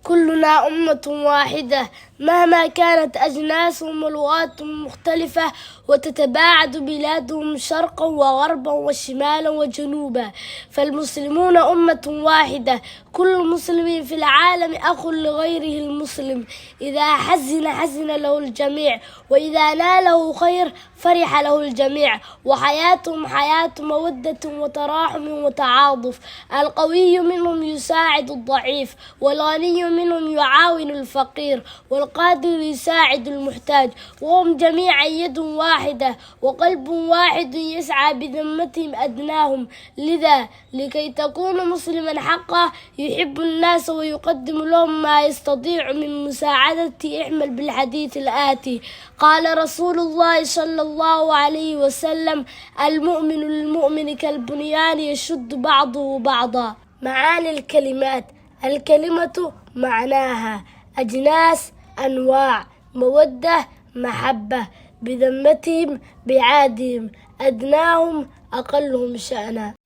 كلنا أمة واحدة مهما كانت أجناسهم ولغاتهم مختلفة، وتتباعد بلادهم شرقا وغربا وشمالا وجنوبا، فالمسلمون أمة واحدة. كل مسلم في العالم أخ لغيره المسلم، إذا حزن له الجميع، وإذا ناله خير فرح له الجميع، وحياتهم حياة مودة وتراحم وتعاطف. القوي منهم يساعد الضعيف، والغني منهم يعاون الفقير، والقادر يساعد المحتاج، وهم جميعا يد واحدة وقلب واحد يسعى بذمتهم أدناهم. لذا لكي تكون مسلما حقا يحب الناس ويقدم لهم ما يستطيع من مساعدة، اعمل بالحديث الآتي: قال رسول الله صلى الله عليه وسلم: المؤمن للمؤمن كالبنيان يشد بعضه بعضا. معاني الكلمات: الكلمة معناها أجناس، أنواع، مودة، محبة، بذمتهم، بعادهم، أدناهم، أقلهم شأنا.